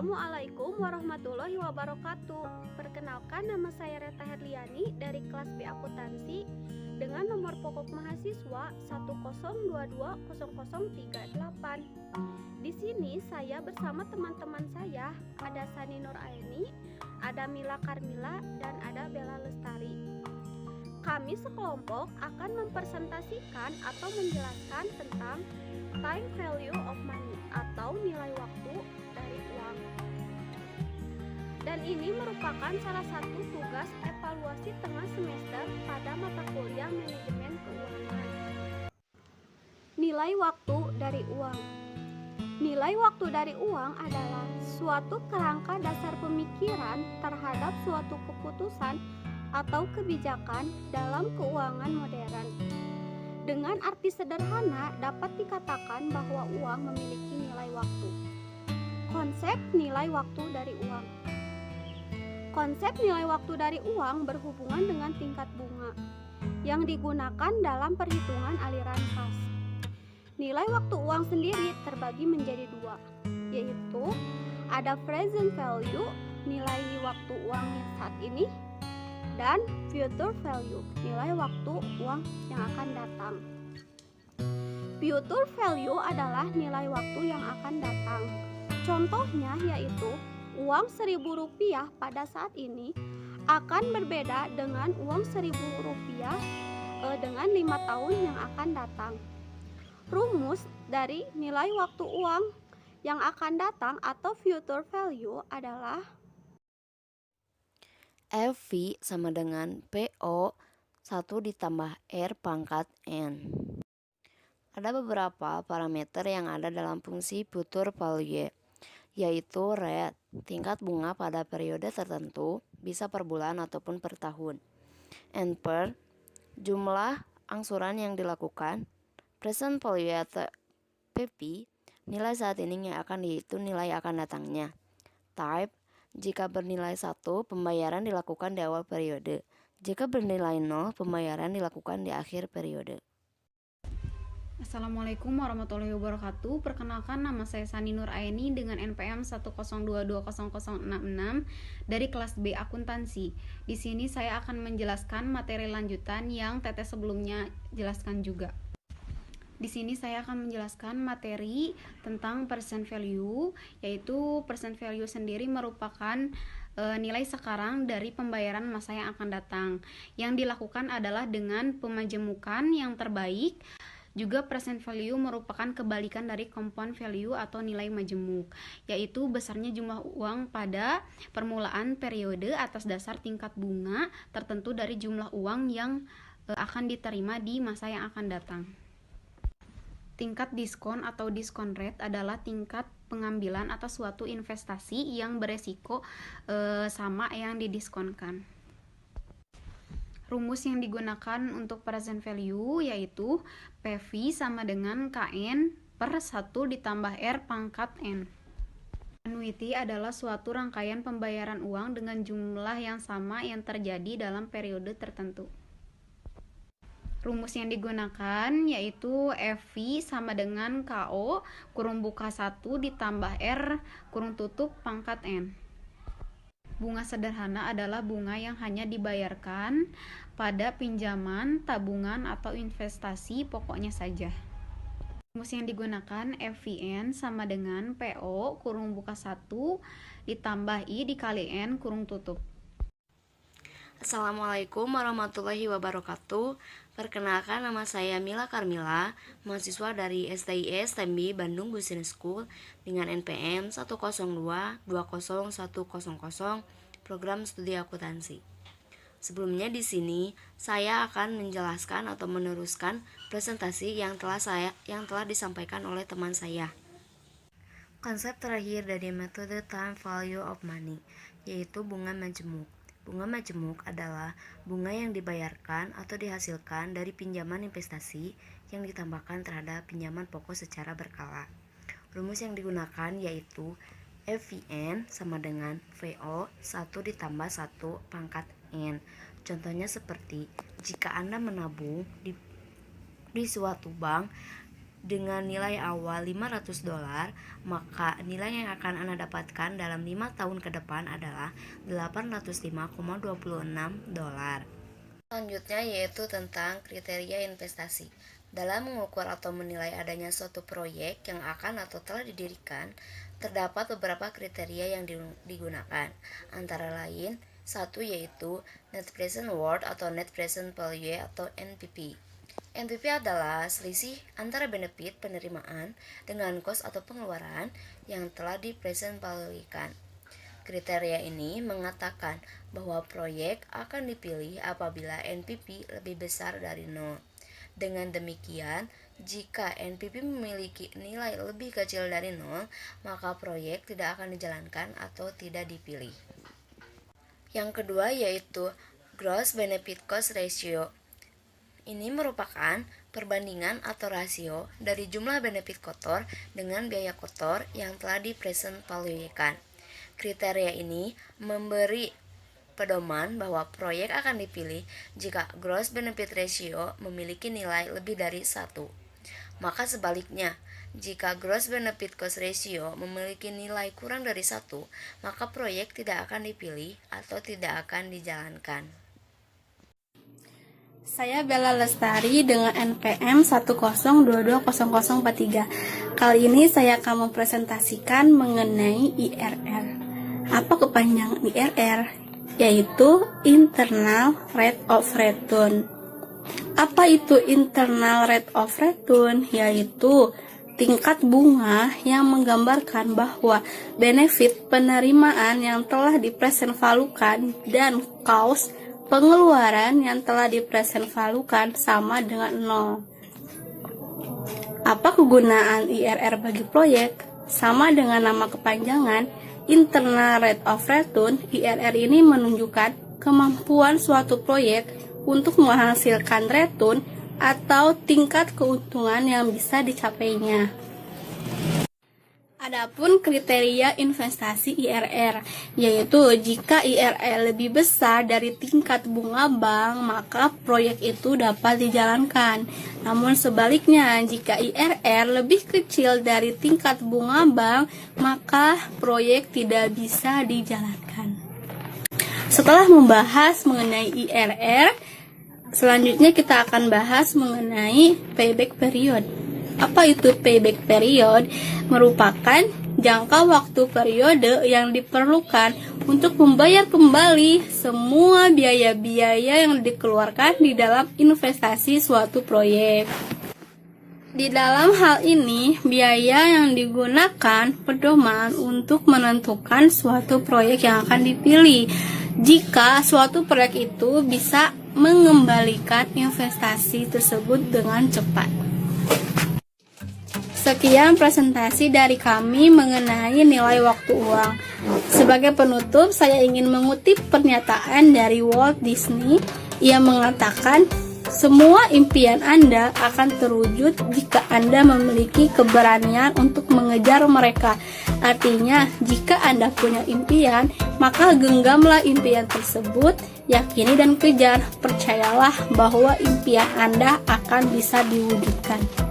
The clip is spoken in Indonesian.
Assalamualaikum warahmatullahi wabarakatuh. Perkenalkan, nama saya Reta Herliani dari kelas B Akuntansi dengan nomor pokok mahasiswa 102200038. Di sini saya bersama teman-teman saya, ada Sani Nur Aini, ada Mila Karmila, dan ada Bella Lestari. Kami sekelompok akan mempresentasikan atau menjelaskan tentang time value of money atau nilai waktu dari uang. Dan ini merupakan salah satu tugas evaluasi tengah semester pada mata kuliah manajemen keuangan. Nilai waktu dari uang. Nilai waktu dari uang adalah suatu kerangka dasar pemikiran terhadap suatu keputusan atau kebijakan dalam keuangan modern. Dengan arti sederhana, dapat dikatakan bahwa uang memiliki nilai waktu. Konsep nilai waktu dari uang. Konsep nilai waktu dari uang berhubungan dengan tingkat bunga yang digunakan dalam perhitungan aliran kas. Nilai waktu uang sendiri terbagi menjadi dua, yaitu ada present value, nilai waktu uang yang saat ini, dan future value, nilai waktu uang yang akan datang. Future value adalah nilai waktu yang akan datang. Contohnya yaitu uang Rp1.000 pada saat ini akan berbeda dengan uang Rp1.000 dengan 5 tahun yang akan datang. Rumus dari nilai waktu uang yang akan datang atau future value adalah FV sama dengan PO 1 ditambah R pangkat N. Ada beberapa parameter yang ada dalam fungsi future value, yaitu rate, tingkat bunga pada periode tertentu, bisa per bulan ataupun per tahun, and per, jumlah angsuran yang dilakukan, present value atau PP, nilai saat ini yang akan dihitung nilai akan datangnya, type, jika bernilai 1, pembayaran dilakukan di awal periode. Jika bernilai 0, pembayaran dilakukan di akhir periode. Assalamualaikum warahmatullahi wabarakatuh. Perkenalkan, nama saya Sani Nur Aini dengan NPM 102200066 dari kelas B Akuntansi. Di sini saya akan menjelaskan materi lanjutan yang Teteh sebelumnya jelaskan juga. Di sini saya akan menjelaskan materi tentang present value, yaitu present value sendiri merupakan nilai sekarang dari pembayaran masa yang akan datang. Yang dilakukan adalah dengan pemajemukan yang terbaik. Juga present value merupakan kebalikan dari compound value atau nilai majemuk, yaitu besarnya jumlah uang pada permulaan periode atas dasar tingkat bunga tertentu dari jumlah uang yang akan diterima di masa yang akan datang. Tingkat diskon atau discount rate adalah tingkat pengambilan atas suatu investasi yang beresiko sama yang didiskonkan. Rumus yang digunakan untuk present value yaitu PV sama dengan KN per 1 ditambah R pangkat N. Annuity adalah suatu rangkaian pembayaran uang dengan jumlah yang sama yang terjadi dalam periode tertentu. Rumus yang digunakan yaitu FV sama dengan KO kurung buka 1 ditambah R kurung tutup pangkat N. Bunga sederhana adalah bunga yang hanya dibayarkan pada pinjaman, tabungan, atau investasi pokoknya saja. Rumus yang digunakan FVN sama dengan PO kurung buka 1 ditambah I dikali N kurung tutup. Assalamualaikum warahmatullahi wabarakatuh. Perkenalkan, nama saya Mila Karmila, mahasiswa dari STIS TMB Bandung Business School dengan NPM 102200100 program studi akuntansi. Sebelumnya di sini saya akan menjelaskan atau meneruskan presentasi yang telah disampaikan oleh teman saya. Konsep terakhir dari metode time value of money yaitu bunga majemuk. Bunga majemuk adalah bunga yang dibayarkan atau dihasilkan dari pinjaman investasi yang ditambahkan terhadap pinjaman pokok secara berkala. Rumus yang digunakan yaitu FVN sama dengan VO 1 ditambah 1 pangkat N. Contohnya seperti jika Anda menabung di suatu bank dengan nilai awal $500, maka nilai yang akan Anda dapatkan dalam 5 tahun ke depan adalah $805,26. Selanjutnya yaitu tentang kriteria investasi. Dalam mengukur atau menilai adanya suatu proyek yang akan atau telah didirikan, terdapat beberapa kriteria yang digunakan. Antara lain, satu yaitu Net Present Worth atau Net Present Value atau NPV. NPV adalah selisih antara benefit penerimaan dengan cost atau pengeluaran yang telah di present value-kan. Kriteria ini mengatakan bahwa proyek akan dipilih apabila NPV lebih besar dari 0. Dengan demikian, jika NPV memiliki nilai lebih kecil dari 0, maka proyek tidak akan dijalankan atau tidak dipilih. Yang kedua yaitu Gross Benefit Cost Ratio. Ini merupakan perbandingan atau rasio dari jumlah benefit kotor dengan biaya kotor yang telah di present value-kan. Kriteria ini memberi pedoman bahwa proyek akan dipilih jika gross benefit ratio memiliki nilai lebih dari 1. Maka sebaliknya, jika gross benefit cost ratio memiliki nilai kurang dari 1, maka proyek tidak akan dipilih atau tidak akan dijalankan. Saya Bella Lestari dengan NPM 102200043. Kali ini saya akan mempresentasikan mengenai IRR. Apa kepanjangan IRR? Yaitu Internal Rate of Return. Apa itu Internal Rate of Return? Yaitu tingkat bunga yang menggambarkan bahwa benefit penerimaan yang telah dipresent valuekan dan cost pengeluaran yang telah dipresent valuekan sama dengan 0. Apa kegunaan IRR bagi proyek? Sama dengan nama kepanjangan Internal Rate of Return, IRR ini menunjukkan kemampuan suatu proyek untuk menghasilkan return atau tingkat keuntungan yang bisa dicapainya. Adapun kriteria investasi IRR, yaitu jika IRR lebih besar dari tingkat bunga bank, maka proyek itu dapat dijalankan. Namun sebaliknya, jika IRR lebih kecil dari tingkat bunga bank, maka proyek tidak bisa dijalankan. Setelah membahas mengenai IRR, selanjutnya kita akan bahas mengenai payback period. Apa itu payback period? Merupakan jangka waktu periode yang diperlukan untuk membayar kembali semua biaya-biaya yang dikeluarkan di dalam investasi suatu proyek. Di dalam hal ini, biaya yang digunakan pedoman untuk menentukan suatu proyek yang akan dipilih. Jika suatu proyek itu bisa mengembalikan investasi tersebut dengan cepat. Sekian presentasi dari kami mengenai nilai waktu uang. Sebagai penutup, saya ingin mengutip pernyataan dari Walt Disney. Ia mengatakan, semua impian Anda akan terwujud jika Anda memiliki keberanian untuk mengejar mereka. Artinya, jika Anda punya impian, maka genggamlah impian tersebut, yakini dan kejar. Percayalah bahwa impian Anda akan bisa diwujudkan.